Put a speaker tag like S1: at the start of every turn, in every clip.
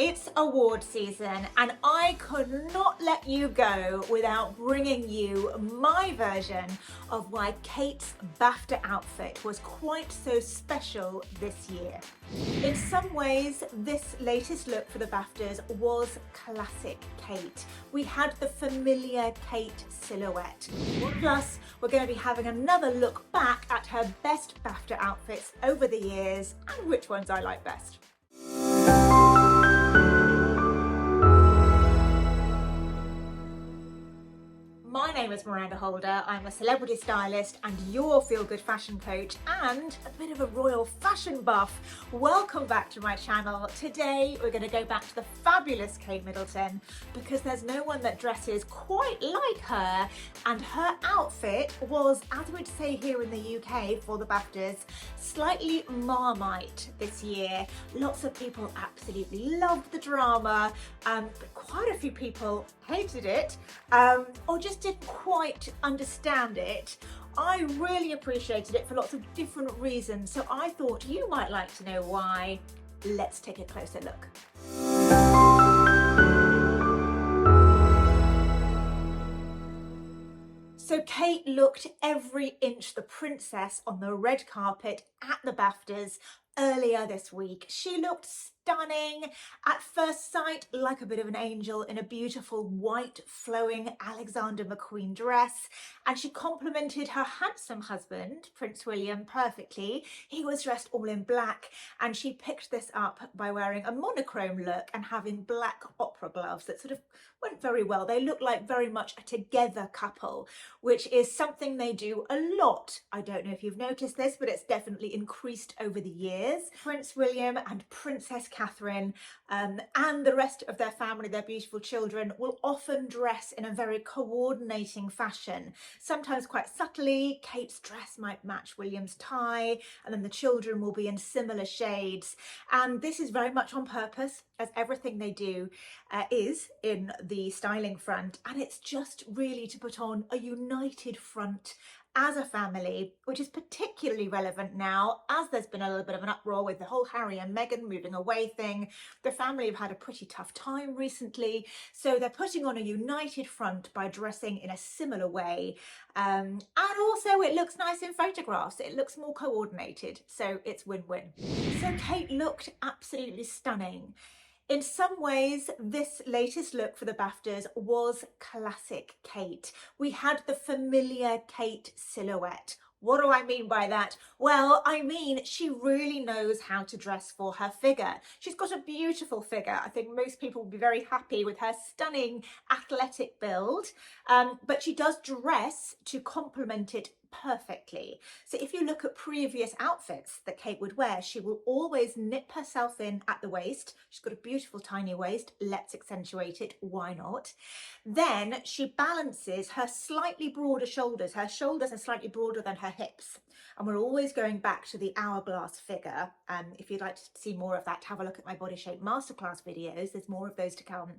S1: It's award season and I could not let you go without bringing you my version of why Kate's BAFTA outfit was quite so special this year. In some ways, this latest look for the BAFTAs was classic Kate. We had the familiar Kate silhouette. Plus, we're going to be having another look back at her best BAFTA outfits over the years and which ones I like best. My name is Miranda Holder. I'm a celebrity stylist and your feel-good fashion coach and a bit of a royal fashion buff. Welcome back to my channel. Today we're going to go back to the fabulous Kate Middleton because there's no one that dresses quite like her, and her outfit was, as we'd say here in the UK for the BAFTAs, slightly Marmite this year. Lots of people absolutely loved the drama, but quite a few people hated it or just didn't quite understand it. I really appreciated it for lots of different reasons, so I thought you might like to know why. Let's take a closer look. So Kate looked every inch the princess on the red carpet at the BAFTAs earlier this week. She looked stunning at first sight, like a bit of an angel in a beautiful white flowing Alexander McQueen dress, and she complimented her handsome husband, Prince William, perfectly. He was dressed all in black, and she picked this up by wearing a monochrome look and having black opera gloves that sort of went very well. They look like very much a together couple, which is something they do a lot. I don't know if you've noticed this, but it's definitely increased over the years. Prince William and Princess Catherine and the rest of their family, their beautiful children, will often dress in a very coordinating fashion, sometimes quite subtly. Kate's dress might match William's tie, and then the children will be in similar shades. And this is very much on purpose, as everything they do is in the styling front, and it's just really to put on a united front as a family, which is particularly relevant now as there's been a little bit of an uproar with the whole Harry and Meghan moving away thing. The family have had a pretty tough time recently, so they're putting on a united front by dressing in a similar way, and also it looks nice in photographs. It looks more coordinated, so it's win-win. So Kate looked absolutely stunning. In some ways, this latest look for the BAFTAs was classic Kate. We had the familiar Kate silhouette. What do I mean by that? Well, I mean, she really knows how to dress for her figure. She's got a beautiful figure. I think most people will be very happy with her stunning athletic build, but she does dress to complement it perfectly. So if you look at previous outfits that Kate would wear, she will always nip herself in at the waist. She's got a beautiful tiny waist. Let's accentuate it. Why not? Then she balances her slightly broader shoulders. Her shoulders are slightly broader than her hips. And we're always going back to the hourglass figure. If you'd like to see more of that, have a look at my body shape masterclass videos. There's more of those to come.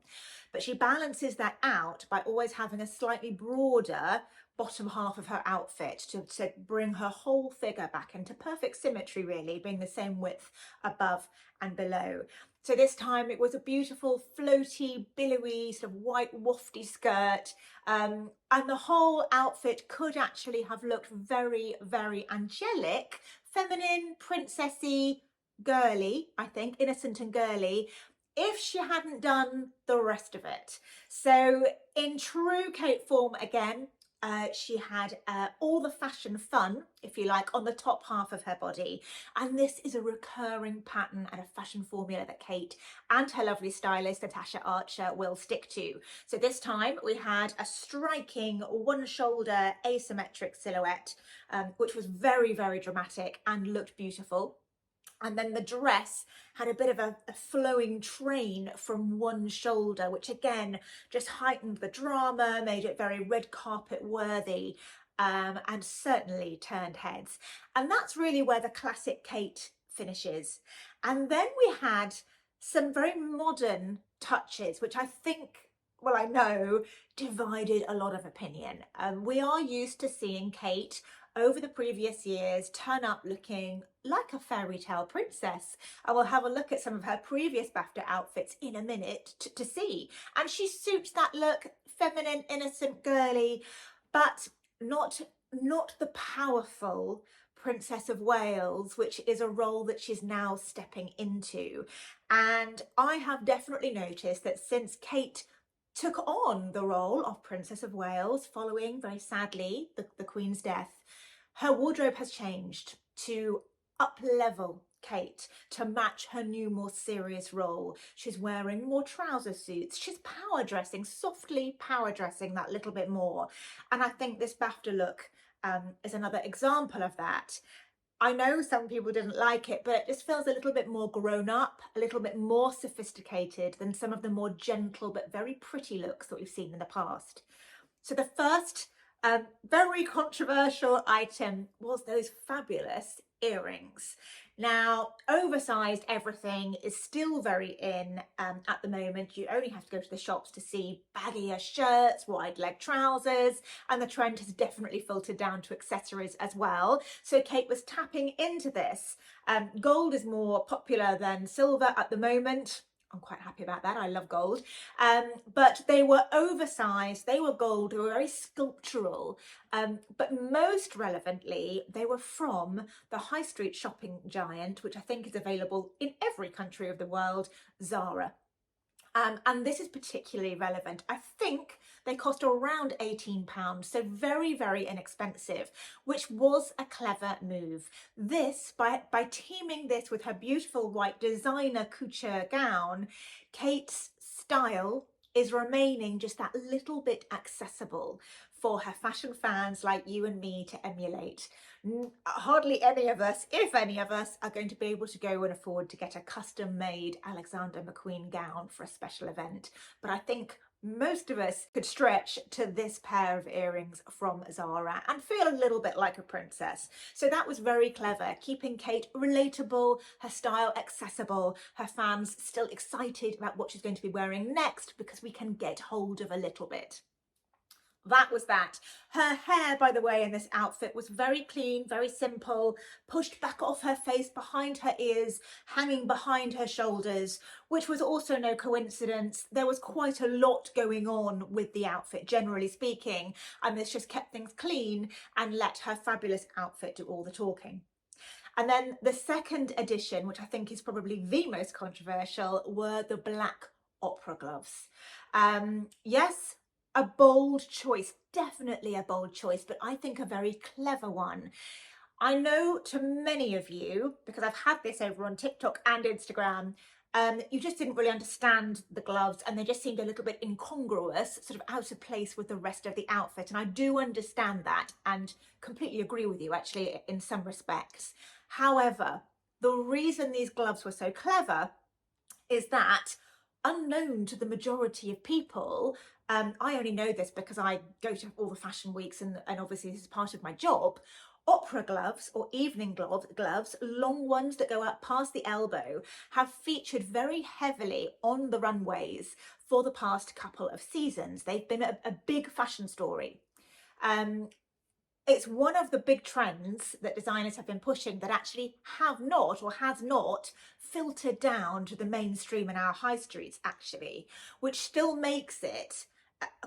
S1: But she balances that out by always having a slightly broader bottom half of her outfit to bring her whole figure back into perfect symmetry, really, being the same width above and below. So this time it was a beautiful floaty, billowy, sort of white wafty skirt, and the whole outfit could actually have looked very, very angelic, feminine, princessy, girly, I think, innocent and girly, if she hadn't done the rest of it. So in true Kate form again, she had all the fashion fun, if you like, on the top half of her body. And this is a recurring pattern and a fashion formula that Kate and her lovely stylist, Natasha Archer, will stick to. So this time we had a striking one-shoulder asymmetric silhouette, which was very, very dramatic and looked beautiful. And then the dress had a bit of a flowing train from one shoulder, which again just heightened the drama, made it very red carpet worthy, and certainly turned heads. And that's really where the classic Kate finishes. And then we had some very modern touches, which I think, well, I know, divided a lot of opinion. We are used to seeing Kate over the previous years turn up looking like a fairy tale princess. And we'll have a look at some of her previous BAFTA outfits in a minute to see. And she suits that look, feminine, innocent, girly, but not the powerful Princess of Wales, which is a role that she's now stepping into. And I have definitely noticed that since Kate took on the role of Princess of Wales following, very sadly, the Queen's death, her wardrobe has changed to up-level Kate to match her new, more serious role. She's wearing more trouser suits. She's power dressing, softly power dressing that little bit more. And I think this BAFTA look is another example of that. I know some people didn't like it, but it just feels a little bit more grown up, a little bit more sophisticated than some of the more gentle but very pretty looks that we've seen in the past. So the first very controversial item was those fabulous earrings. Now, oversized everything is still very in at the moment. You only have to go to the shops to see baggier shirts, wide leg trousers, and the trend has definitely filtered down to accessories as well. So Kate was tapping into this. Gold is more popular than silver at the moment. I'm quite happy about that. I love gold. But they were oversized, they were gold, they were very sculptural. But most relevantly, they were from the high street shopping giant, which I think is available in every country of the world, Zara. And this is particularly relevant. I think they cost around £18, so very, very inexpensive, which was a clever move. This, by teaming this with her beautiful white designer couture gown, Kate's style is remaining just that little bit accessible for her fashion fans like you and me to emulate. Hardly any of us, if any of us, are going to be able to go and afford to get a custom-made Alexander McQueen gown for a special event, but I think most of us could stretch to this pair of earrings from Zara and feel a little bit like a princess. So that was very clever, keeping Kate relatable, her style accessible, her fans still excited about what she's going to be wearing next because we can get hold of a little bit. That was that. Her hair, by the way, in this outfit was very clean, very simple, pushed back off her face, behind her ears, hanging behind her shoulders, which was also no coincidence. There was quite a lot going on with the outfit, generally speaking, and this just kept things clean and let her fabulous outfit do all the talking. And then the second addition, which I think is probably the most controversial, were the black opera gloves. Yes, a bold choice, definitely a bold choice, but I think a very clever one. I know to many of you, because I've had this over on TikTok and Instagram, you just didn't really understand the gloves and they just seemed a little bit incongruous, sort of out of place with the rest of the outfit. And I do understand that and completely agree with you actually in some respects. However, the reason these gloves were so clever is that, unknown to the majority of people, I only know this because I go to all the fashion weeks and obviously this is part of my job, opera gloves or evening gloves, long ones that go up past the elbow, have featured very heavily on the runways for the past couple of seasons. They've been a big fashion story. It's one of the big trends that designers have been pushing that actually have not or has not filtered down to the mainstream in our high streets actually, which still makes it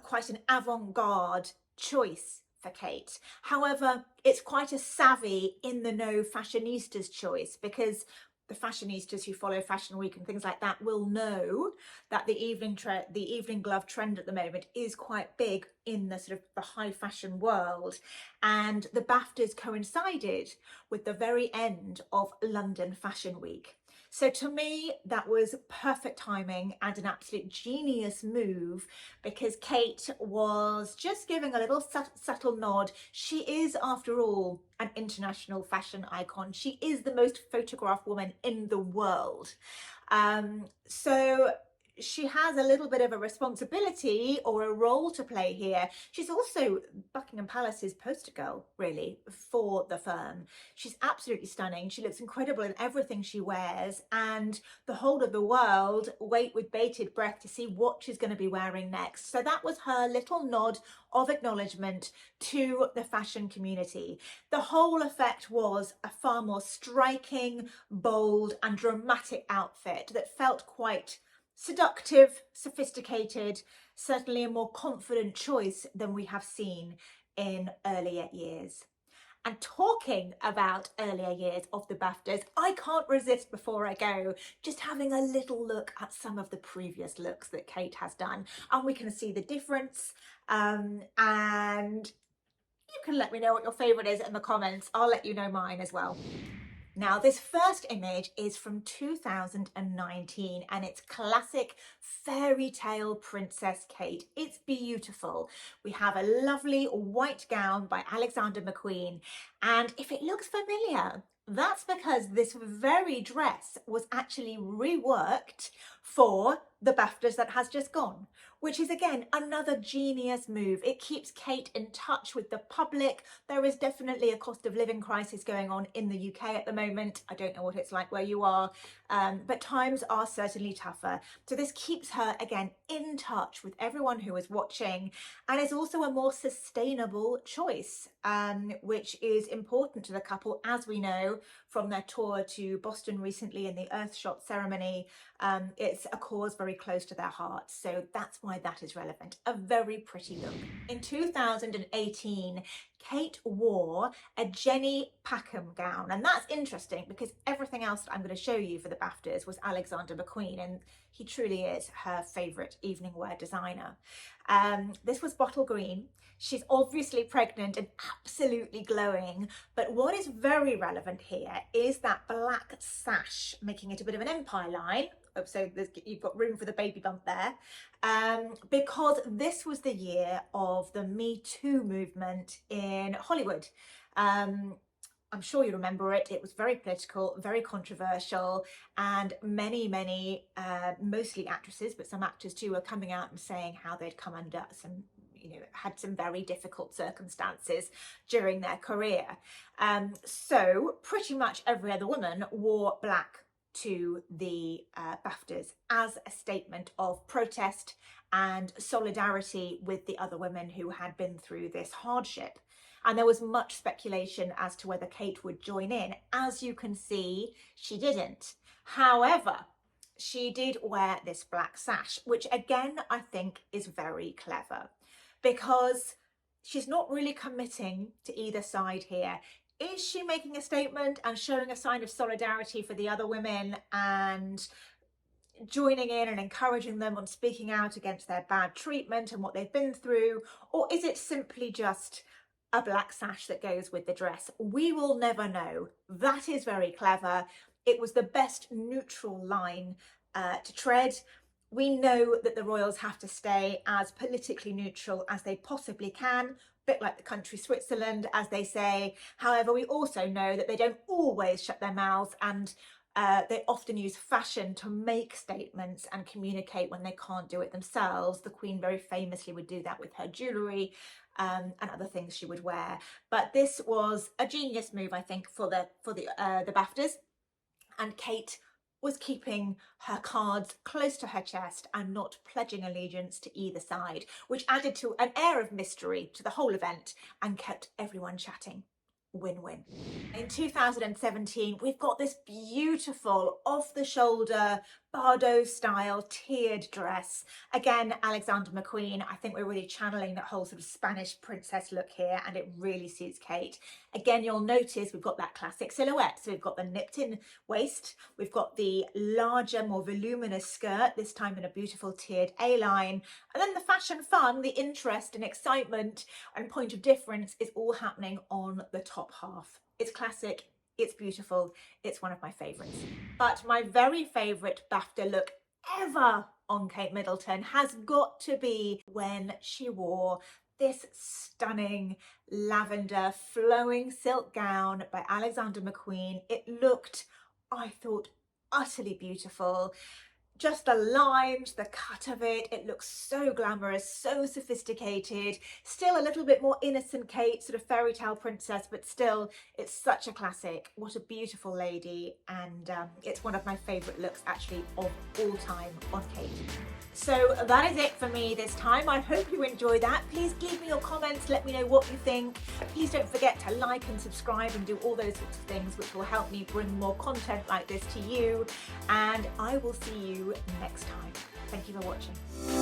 S1: quite an avant-garde choice for Kate. However, it's quite a savvy in the know fashionistas choice, because the fashionistas who follow Fashion Week and things like that will know that the evening glove trend at the moment is quite big in the sort of the high fashion world, and the BAFTAs coincided with the very end of London Fashion Week. So to me, that was perfect timing and an absolute genius move, because Kate was just giving a little subtle nod. She is, after all, an international fashion icon. She is the most photographed woman in the world. So she has a little bit of a responsibility or a role to play here. She's also Buckingham Palace's poster girl, really, for the firm. She's absolutely stunning. She looks incredible in everything she wears, and the whole of the world wait with bated breath to see what she's going to be wearing next. So that was her little nod of acknowledgement to the fashion community. The whole effect was a far more striking, bold, and dramatic outfit that felt quite seductive, sophisticated, certainly a more confident choice than we have seen in earlier years. And talking about earlier years of the BAFTAs, I can't resist before I go just having a little look at some of the previous looks that Kate has done, and we can see the difference. And you can let me know what your favourite is in the comments. I'll let you know mine as well. Now, this first image is from 2019 and it's classic fairy tale Princess Kate. It's beautiful. We have a lovely white gown by Alexander McQueen, and if it looks familiar, that's because this very dress was actually reworked for the BAFTAs that has just gone, which is again another genius move. It keeps Kate in touch with the public. There is definitely a cost of living crisis going on in the UK at the moment. I don't know what it's like where you are, but times are certainly tougher. So this keeps her again in touch with everyone who is watching, and is also a more sustainable choice, which is important to the couple, as we know from their tour to Boston recently in the Earthshot ceremony. It's a cause very close to their hearts, so that's why that is relevant. A very pretty look. In 2018, Kate wore a Jenny Packham gown, and that's interesting because everything else that I'm going to show you for the BAFTAs was Alexander McQueen, and he truly is her favourite evening wear designer. This was bottle green. She's obviously pregnant and absolutely glowing, but what is very relevant here is that black sash, making it a bit of an empire line. Oh, so you've got room for the baby bump there, because this was the year of the Me Too movement in Hollywood. I'm sure you remember it. It was very political, very controversial, and many, mostly actresses, but some actors too, were coming out and saying how they'd come under some, had some very difficult circumstances during their career. So pretty much every other woman wore black to the BAFTAs as a statement of protest and solidarity with the other women who had been through this hardship. And there was much speculation as to whether Kate would join in. As you can see, she didn't. However, she did wear this black sash, which again, I think is very clever, because she's not really committing to either side here. Is she making a statement and showing a sign of solidarity for the other women and joining in and encouraging them on speaking out against their bad treatment and what they've been through? Or is it simply just a black sash that goes with the dress? We will never know. That is very clever. It was the best neutral line to tread. We know that the royals have to stay as politically neutral as they possibly can, bit like the country Switzerland, as they say. However, we also know that they don't always shut their mouths, and they often use fashion to make statements and communicate when they can't do it themselves. The Queen very famously would do that with her jewellery and other things she would wear. But this was a genius move, I think, for the BAFTAs, and Kate was keeping her cards close to her chest and not pledging allegiance to either side, which added to an air of mystery to the whole event and kept everyone chatting. Win-win. In 2017, we've got this beautiful off-the-shoulder Bardot style tiered dress. Again, Alexander McQueen. I think we're really channeling that whole sort of Spanish princess look here, and it really suits Kate. Again, you'll notice we've got that classic silhouette. So we've got the nipped in waist, we've got the larger, more voluminous skirt, this time in a beautiful tiered A-line, and then the fashion fun, the interest and excitement and point of difference is all happening on the top half. It's classic, it's beautiful, it's one of my favourites. But my very favourite BAFTA look ever on Kate Middleton has got to be when she wore this stunning lavender flowing silk gown by Alexander McQueen. It looked, I thought, utterly beautiful. Just the lines, the cut of it looks so glamorous, so sophisticated, still a little bit more innocent Kate, sort of fairy tale princess, but still it's such a classic. What a beautiful lady, and it's one of my favourite looks actually of all time on Kate. So that is it for me this time. I hope you enjoy that. Please leave me your comments, let me know what you think. Please don't forget to like and subscribe and do all those sorts of things which will help me bring more content like this to you, and I will see you next time. Thank you for watching.